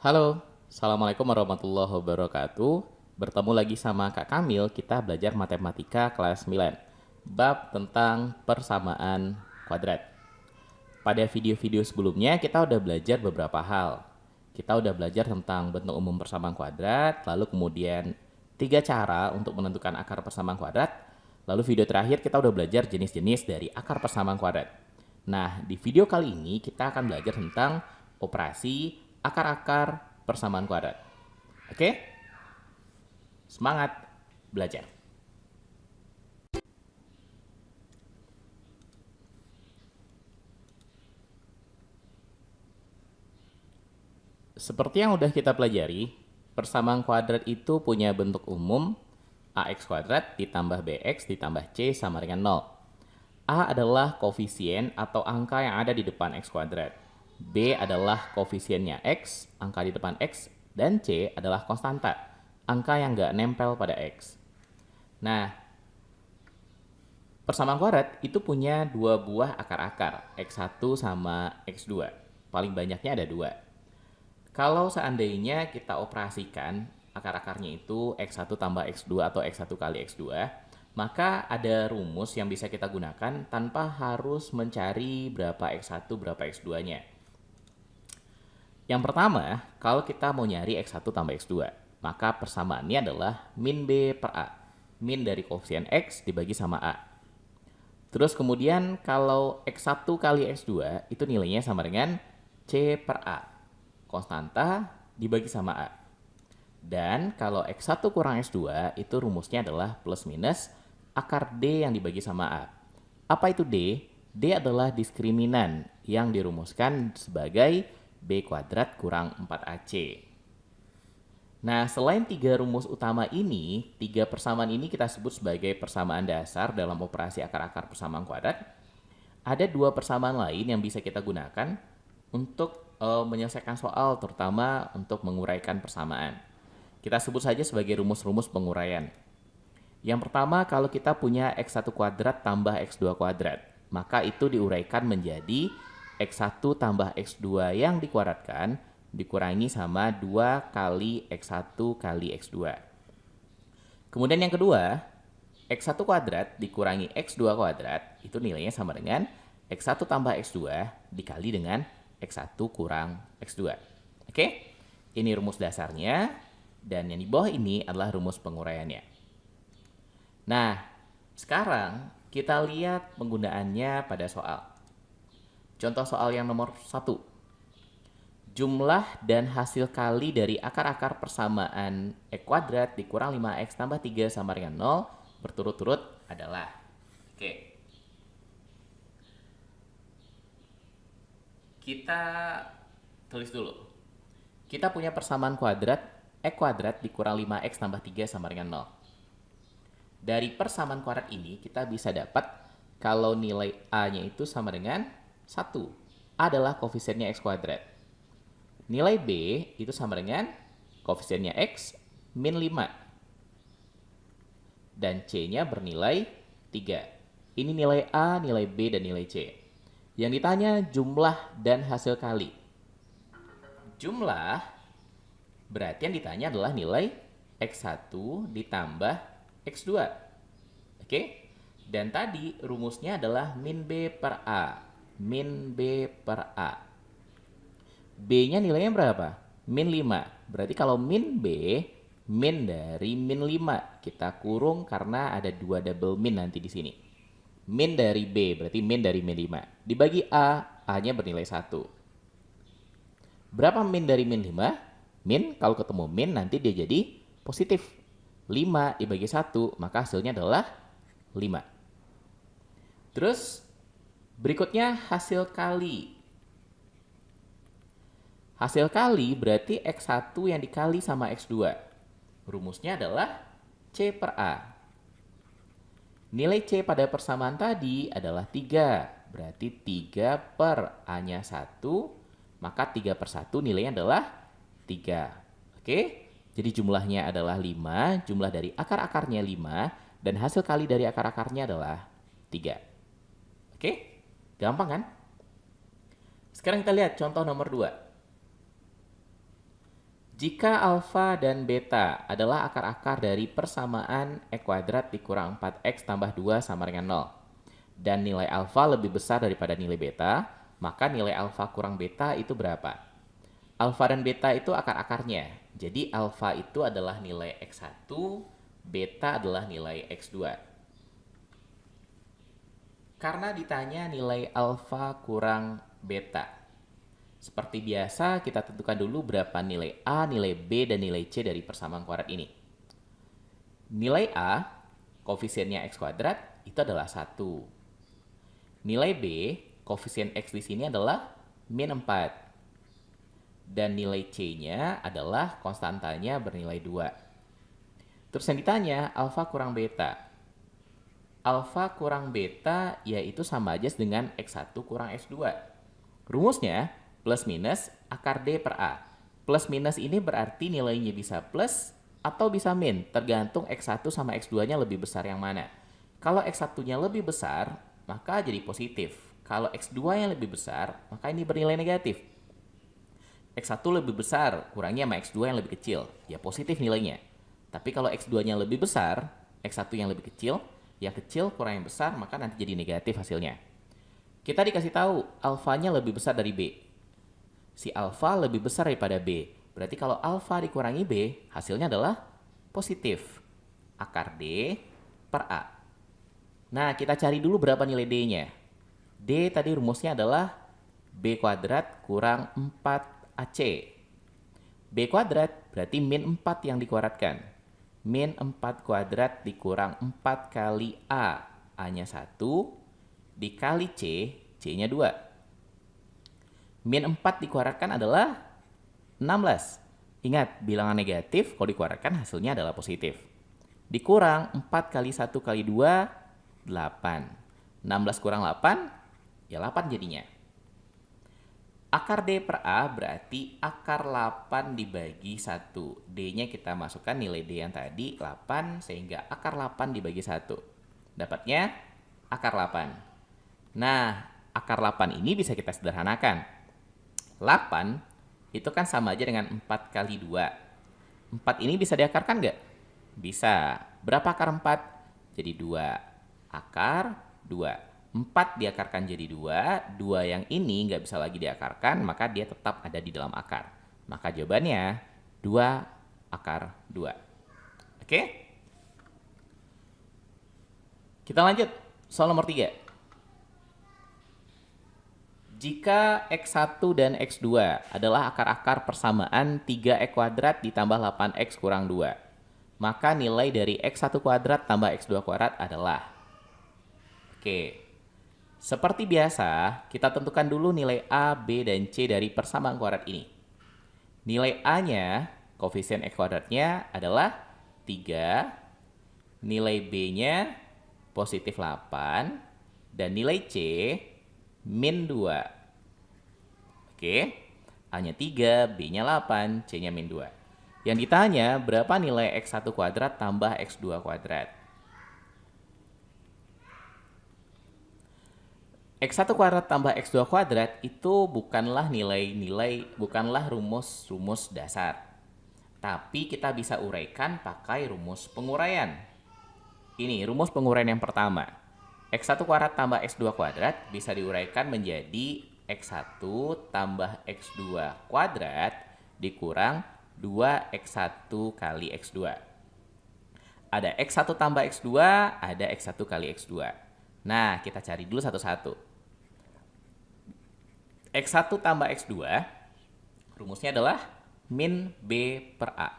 Halo, Assalamualaikum warahmatullahi wabarakatuh. Bertemu lagi sama Kak Kamil, kita belajar matematika kelas 9. Bab tentang persamaan kuadrat. Pada video-video sebelumnya kita udah belajar beberapa hal. Kita udah belajar tentang bentuk umum persamaan kuadrat, lalu kemudian tiga cara untuk menentukan akar persamaan kuadrat. Lalu video terakhir kita udah belajar jenis-jenis dari akar persamaan kuadrat. Nah, di video kali ini kita akan belajar tentang operasi akar-akar persamaan kuadrat. Oke? Semangat belajar. Seperti yang udah kita pelajari, persamaan kuadrat itu punya bentuk umum ax kuadrat ditambah bx ditambah c sama dengan 0. A adalah koefisien atau angka yang ada di depan x kuadrat. B adalah koefisiennya x, angka di depan x, dan c adalah konstanta, angka yang nggak nempel pada x. Nah, persamaan kuadrat itu punya dua buah akar-akar, x1 sama x2. Paling banyaknya ada dua. Kalau seandainya kita operasikan akar-akarnya itu x1 tambah x2 atau x1 kali x2, maka ada rumus yang bisa kita gunakan tanpa harus mencari berapa x1 berapa x2-nya. Yang pertama, kalau kita mau nyari x1 tambah x2, maka persamaannya adalah min b per a. Min dari koefisien x dibagi sama a. Terus kemudian kalau x1 kali x2 itu nilainya sama dengan c per a. Konstanta dibagi sama A. Dan kalau X1 kurang X2 itu rumusnya adalah plus minus akar D yang dibagi sama A. Apa itu D? D adalah diskriminan yang dirumuskan sebagai B kuadrat kurang 4AC. Nah, selain tiga rumus utama ini, tiga persamaan ini kita sebut sebagai persamaan dasar dalam operasi akar-akar persamaan kuadrat. Ada dua persamaan lain yang bisa kita gunakan untuk menyelesaikan soal, terutama untuk menguraikan persamaan. Kita sebut saja sebagai rumus-rumus penguraian. Yang pertama, kalau kita punya x1 kuadrat tambah x2 kuadrat, maka itu diuraikan menjadi x1 tambah x2 yang dikuadratkan dikurangi sama 2 kali x1 kali x2. Kemudian yang kedua, x1 kuadrat dikurangi x2 kuadrat itu nilainya sama dengan x1 tambah x2 dikali dengan x1 kurang x2. Oke? Ini rumus dasarnya dan yang di bawah ini adalah rumus penguraiannya. Nah, sekarang kita lihat penggunaannya pada soal. Contoh soal yang nomor 1. Jumlah dan hasil kali dari akar-akar persamaan x kuadrat dikurang 5x tambah 3 sama dengan 0 berturut-turut adalah. Oke. Kita tulis dulu. Kita punya persamaan kuadrat x kuadrat dikurang 5x tambah 3 sama dengan 0. Dari persamaan kuadrat ini kita bisa dapat kalau nilai A-nya itu sama dengan 1. A adalah koefisiennya x kuadrat. Nilai B itu sama dengan koefisiennya x min 5. Dan C-nya bernilai 3. Ini nilai A, nilai B, dan nilai C. Yang ditanya jumlah dan hasil kali. Jumlah berarti yang ditanya adalah nilai x1 ditambah x2. Oke? Dan tadi rumusnya adalah min B per A. Min B per A. B-nya nilainya berapa? Min 5. Berarti kalau min B, min dari min 5. Kita kurung karena ada dua double min nanti di sini. Min dari B, berarti min dari min 5. Dibagi A, A-nya bernilai 1. Berapa min dari min 5? Min, kalau ketemu min nanti dia jadi positif. 5 dibagi 1, maka hasilnya adalah 5. Terus, berikutnya hasil kali. Hasil kali berarti X1 yang dikali sama X2. Rumusnya adalah C per A. Nilai C pada persamaan tadi adalah 3. Berarti 3 per A-nya 1, maka 3 per 1 nilainya adalah 3. Oke? Jadi jumlahnya adalah 5, jumlah dari akar-akarnya 5, dan hasil kali dari akar-akarnya adalah 3. Oke? Gampang kan? Sekarang kita lihat contoh nomor 2. Jika alfa dan beta adalah akar-akar dari persamaan X kuadrat dikurang 4X tambah 2 sama dengan 0, dan nilai alfa lebih besar daripada nilai beta, maka nilai alfa kurang beta itu berapa? Alfa dan beta itu akar-akarnya. Jadi alfa itu adalah nilai X1, beta adalah nilai X2. Karena ditanya nilai alfa kurang beta, seperti biasa, kita tentukan dulu berapa nilai A, nilai B, dan nilai C dari persamaan kuadrat ini. Nilai A, koefisiennya X kuadrat, itu adalah 1. Nilai B, koefisien X di sini adalah min 4. Dan nilai C-nya adalah konstantanya bernilai 2. Terus yang ditanya, alfa kurang beta. Alfa kurang beta yaitu sama aja dengan X1 kurang X2. Rumusnya, plus minus akar D per A. Plus minus ini berarti nilainya bisa plus atau bisa min, tergantung X1 sama X2-nya lebih besar yang mana. Kalau X1-nya lebih besar, maka jadi positif. Kalau X2 yang lebih besar, maka ini bernilai negatif. X1 lebih besar, kurangnya sama X2 yang lebih kecil, ya positif nilainya. Tapi kalau X2-nya lebih besar, X1 yang lebih kecil, yang kecil kurang yang besar, maka nanti jadi negatif hasilnya. Kita dikasih tahu alfanya lebih besar dari B. Si alfa lebih besar daripada B. Berarti kalau alfa dikurangi B, hasilnya adalah positif. Akar D per A. Nah, kita cari dulu berapa nilai D-nya. D tadi rumusnya adalah B kuadrat kurang 4AC. B kuadrat berarti min 4 yang dikuadratkan. Min 4 kuadrat dikurang 4 kali A. A-nya 1 dikali C, C-nya 2. Min 4 dikuadratkan adalah 16. Ingat, bilangan negatif kalau dikuadratkan hasilnya adalah positif. Dikurang 4 kali 1 kali 2, 8. 16 kurang 8, ya 8 jadinya. Akar D per A berarti akar 8 dibagi 1. D-nya kita masukkan nilai D yang tadi, 8, sehingga akar 8 dibagi 1. Dapatnya akar 8. Nah, akar 8 ini bisa kita sederhanakan. 8 itu kan sama aja dengan 4 kali 2. 4 ini bisa diakarkan nggak? Bisa. Berapa akar 4? Jadi 2. Akar 2. 4 diakarkan jadi 2. 2 yang ini nggak bisa lagi diakarkan, maka dia tetap ada di dalam akar. Maka jawabannya 2 akar 2. Oke? Kita lanjut. Soal nomor 3. Jika X1 dan X2 adalah akar-akar persamaan 3X kuadrat ditambah 8X kurang 2, maka nilai dari X1 kuadrat tambah X2 kuadrat adalah. Oke, seperti biasa, kita tentukan dulu nilai A, B, dan C dari persamaan kuadrat ini. Nilai A-nya, koefisien X kuadratnya adalah 3, nilai B-nya positif 8, dan nilai C min 2. Oke, A-nya 3, B-nya 8, C-nya min 2. Yang ditanya berapa nilai X1 kuadrat tambah X2 kuadrat. X1 kuadrat tambah X2 kuadrat itu bukanlah bukanlah rumus-rumus dasar. Tapi kita bisa uraikan pakai rumus penguraian. Ini rumus penguraian yang pertama. X1 kuadrat tambah X2 kuadrat bisa diuraikan menjadi X1 tambah X2 kuadrat dikurang 2X1 kali X2. Ada X1 tambah X2, ada X1 kali X2. Nah, kita cari dulu satu-satu. X1 tambah X2, rumusnya adalah min B per A.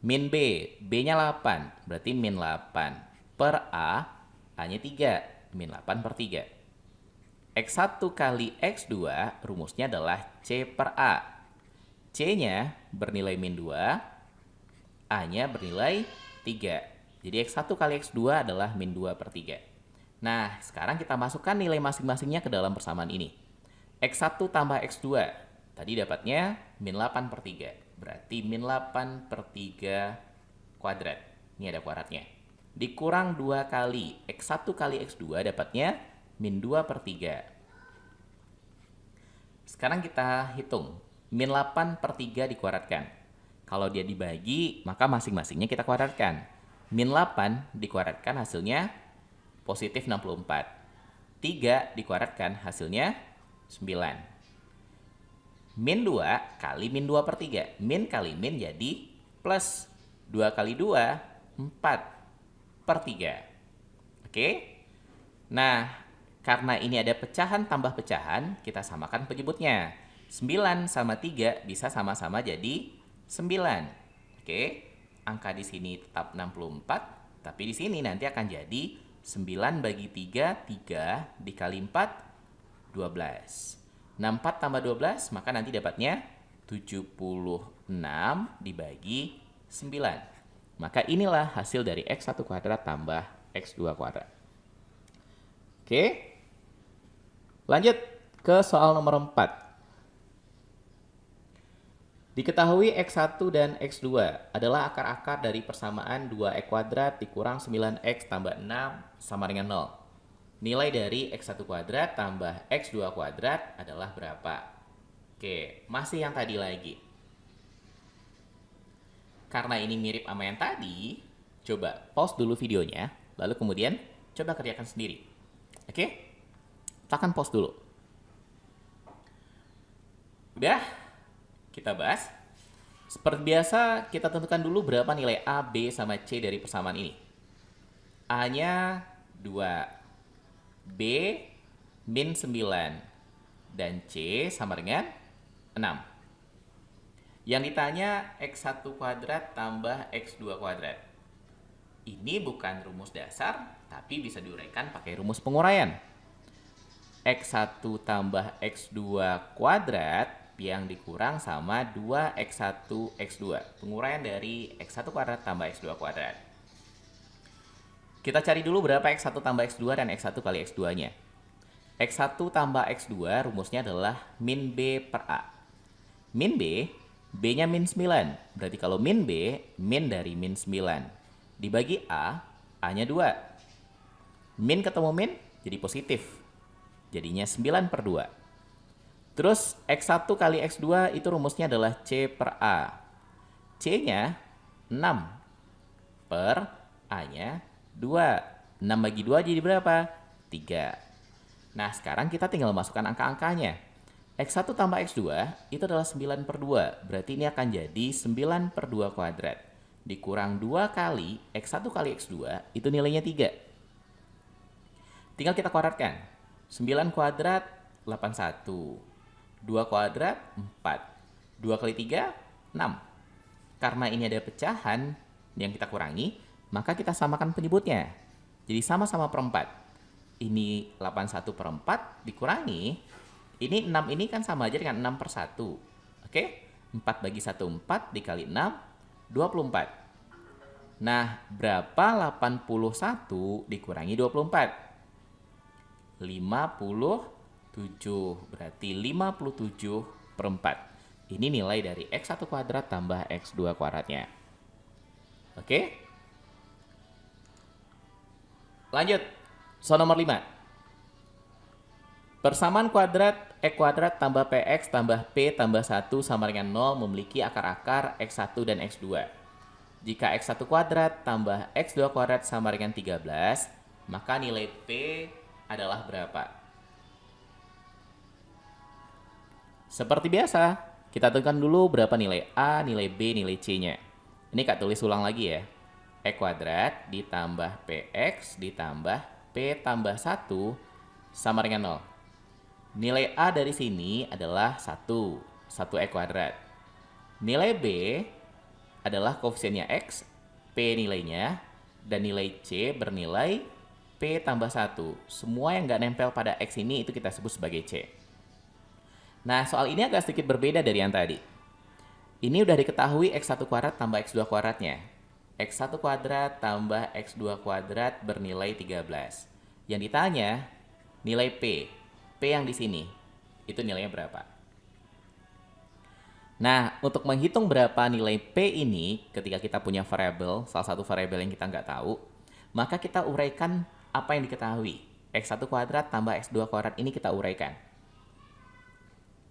Min B, B-nya 8, berarti min 8. Per A, A-nya 3, min 8 per 3. X1 kali X2, rumusnya adalah C per A. C-nya bernilai min 2, A-nya bernilai 3. Jadi X1 kali X2 adalah min 2 per 3. Nah, sekarang kita masukkan nilai masing-masingnya ke dalam persamaan ini. X1 tambah X2, tadi dapatnya min 8 per 3. Berarti min 8 per 3 kuadrat. Ini ada kuadratnya. Dikurang 2 kali X1 kali X2 dapatnya min 2 per 3. Sekarang kita hitung. Min 8 per 3 dikuadratkan. Kalau dia dibagi, maka masing-masingnya kita kuadratkan. Min 8 dikuadratkan hasilnya positif 64. 3 dikuadratkan hasilnya 9. Min 2 kali min 2 per 3. Min kali min jadi plus. 2 kali 2, 4 per 3. Oke? Nah, karena ini ada pecahan tambah pecahan, kita samakan penyebutnya. 9 sama 3 bisa sama-sama jadi 9. Oke? Angka di sini tetap 64, tapi di sini nanti akan jadi 9 bagi 3, 3 dikali 4, 12. 64 tambah 12, maka nanti dapatnya 76 dibagi 9. Maka inilah hasil dari X1 kuadrat tambah X2 kuadrat. Oke, lanjut ke soal nomor 4. Diketahui X1 dan X2 adalah akar-akar dari persamaan 2X kuadrat dikurang 9X tambah 6 sama dengan 0. Nilai dari X1 kuadrat tambah X2 kuadrat adalah berapa? Oke, masih yang tadi lagi. Karena ini mirip sama yang tadi, coba pause dulu videonya, lalu kemudian coba kerjakan sendiri. Oke? Tekan pause dulu. Udah, kita bahas. Seperti biasa, kita tentukan dulu berapa nilai A, B, sama C dari persamaan ini. A-nya 2. B min 9 dan C sama dengan 6. Yang ditanya X1 kuadrat tambah X2 kuadrat. Ini bukan rumus dasar, tapi bisa diuraikan pakai rumus penguraian. X1 tambah X2 kuadrat yang dikurang sama 2X1 X2. Penguraian dari X1 kuadrat tambah X2 kuadrat. Kita cari dulu berapa X1 tambah X2 dan X1 kali X2-nya. X1 tambah X2 rumusnya adalah min B per A. Min B, B-nya min 9. Berarti kalau min B, min dari min 9. Dibagi A, A-nya 2. Min ketemu min, jadi positif. Jadinya 9 per 2. Terus X1 kali X2 itu rumusnya adalah C per A. C-nya 6 per A-nya 2. 6 bagi 2 jadi berapa? 3. Nah, sekarang kita tinggal masukkan angka-angkanya. X1 tambah X2 itu adalah 9 per 2. Berarti ini akan jadi 9 per 2 kuadrat. Dikurang 2 kali X1 kali X2 itu nilainya 3. Tinggal kita kuadratkan. 9 kuadrat 81. 2 kuadrat 4. 2 kali 3 6. Karena ini ada pecahan yang kita kurangi, maka kita samakan penyebutnya. Jadi sama-sama per 4. Ini 81 per 4 dikurangi. Ini 6 ini kan sama aja dengan 6 per 1. Oke? 4 bagi 1 4 dikali 6 24. Nah, berapa 81 dikurangi 24? 57. Berarti 57 per 4. Ini nilai dari X1 kuadrat tambah X2 kuadratnya. Oke? Lanjut, soal nomor 5. Persamaan kuadrat X kuadrat tambah PX tambah P tambah 1 sama dengan 0 memiliki akar-akar X1 dan X2. Jika X1 kuadrat tambah X2 kuadrat sama dengan 13, maka nilai P adalah berapa? Seperti biasa, kita tentukan dulu berapa nilai A, nilai B, nilai C-nya. Ini Kak tulis ulang lagi ya. X kuadrat ditambah PX ditambah P tambah 1 sama dengan 0. Nilai A dari sini adalah 1 X kuadrat. Nilai B adalah koefisiennya X, P nilainya, dan nilai C bernilai P tambah 1. Semua yang nggak nempel pada X ini itu kita sebut sebagai C. Nah, soal ini agak sedikit berbeda dari yang tadi. Ini udah diketahui X1 kuadrat tambah X2 kuadratnya. X1 kuadrat tambah X2 kuadrat bernilai 13. Yang ditanya, nilai P. P yang di sini, itu nilainya berapa? Nah, untuk menghitung berapa nilai P ini, ketika kita punya variabel, salah satu variabel yang kita nggak tahu, maka kita uraikan apa yang diketahui. X1 kuadrat tambah X2 kuadrat ini kita uraikan.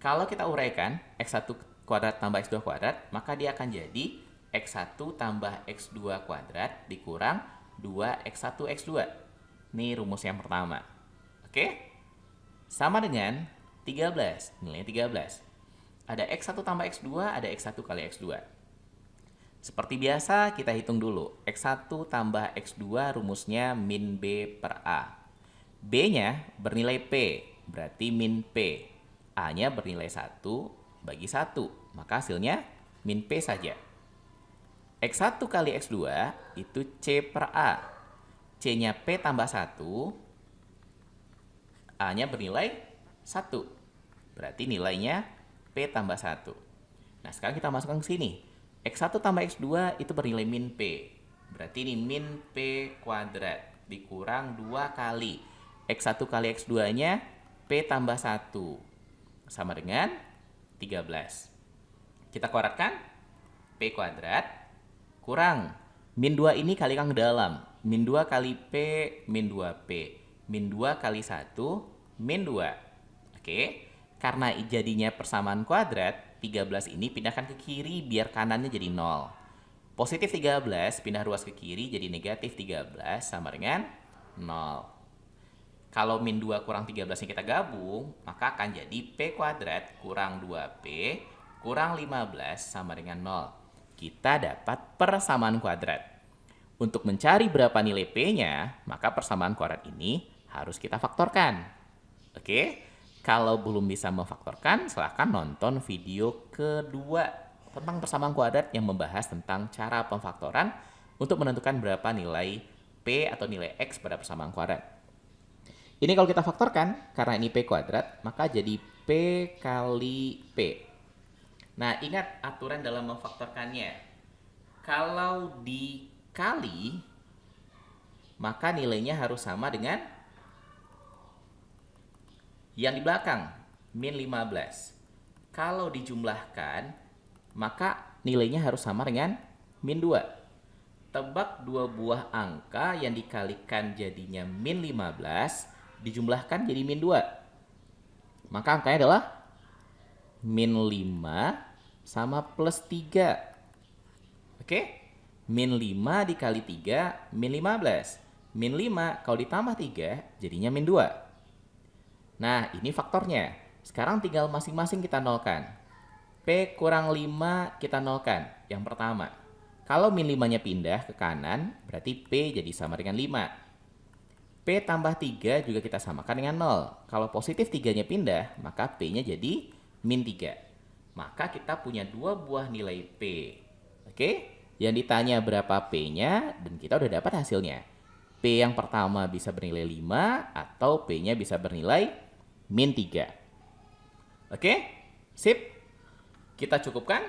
Kalau kita uraikan X1 kuadrat tambah X2 kuadrat, maka dia akan jadi X1 tambah X2 kuadrat dikurang 2X1 X2. Ini rumus yang pertama. Oke? Sama dengan 13, nilainya 13. Ada X1 tambah X2, ada X1 kali X2. Seperti biasa, kita hitung dulu. X1 tambah X2 rumusnya min B per A. B-nya bernilai P, berarti min P. A-nya bernilai 1 bagi 1, maka hasilnya min P saja. X1 kali X2 itu C per A. C-nya P tambah 1, A-nya bernilai 1. Berarti nilainya P tambah 1. Nah, sekarang kita masukkan ke sini. X1 tambah X2 itu bernilai min P. Berarti ini min P kuadrat dikurang 2 kali X1 kali X2-nya P tambah 1. Sama dengan 13. Kita kuadratkan P kuadrat kurang min 2 ini kalikan ke dalam. Min 2 kali P min 2P. Min 2 kali 1 min 2. Oke. Karena jadinya persamaan kuadrat, 13 ini pindahkan ke kiri biar kanannya jadi 0. Positif 13 pindah ruas ke kiri jadi negatif 13 sama dengan 0. Kalau min 2 kurang 13 yang kita gabung, maka akan jadi P kuadrat kurang 2P kurang 15 sama dengan 0. Kita dapat persamaan kuadrat. Untuk mencari berapa nilai P-nya, maka persamaan kuadrat ini harus kita faktorkan. Oke? Kalau belum bisa memfaktorkan, silahkan nonton video kedua tentang persamaan kuadrat yang membahas tentang cara pemfaktoran untuk menentukan berapa nilai P atau nilai X pada persamaan kuadrat. Ini kalau kita faktorkan, karena ini P kuadrat, maka jadi P kali P. Nah, ingat aturan dalam memfaktorkannya. Kalau dikali, maka nilainya harus sama dengan yang di belakang, min 15. Kalau dijumlahkan, maka nilainya harus sama dengan min 2. Tebak dua buah angka yang dikalikan jadinya min 15, dijumlahkan jadi min 2. Maka angkanya adalah min 5 sama plus 3. Oke? Min 5 dikali 3, min 15. Min 5 kalau ditambah 3, jadinya min 2. Nah, ini faktornya. Sekarang tinggal masing-masing kita nolkan. P kurang 5 kita nolkan. Yang pertama. Kalau min 5-nya pindah ke kanan, berarti P jadi sama dengan 5. P tambah 3 juga kita samakan dengan 0. Kalau positif 3-nya pindah, maka P-nya jadi min 3. Maka kita punya dua buah nilai P. Oke? Yang ditanya berapa P-nya, dan kita udah dapat hasilnya. P yang pertama bisa bernilai 5, atau P-nya bisa bernilai min 3. Oke? Sip. Kita cukupkan.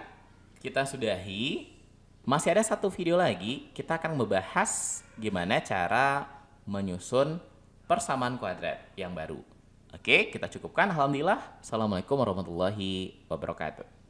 Kita sudahi. Masih ada satu video lagi. Kita akan membahas gimana cara menyusun persamaan kuadrat yang baru. Oke, kita cukupkan. Alhamdulillah. Assalamualaikum warahmatullahi wabarakatuh.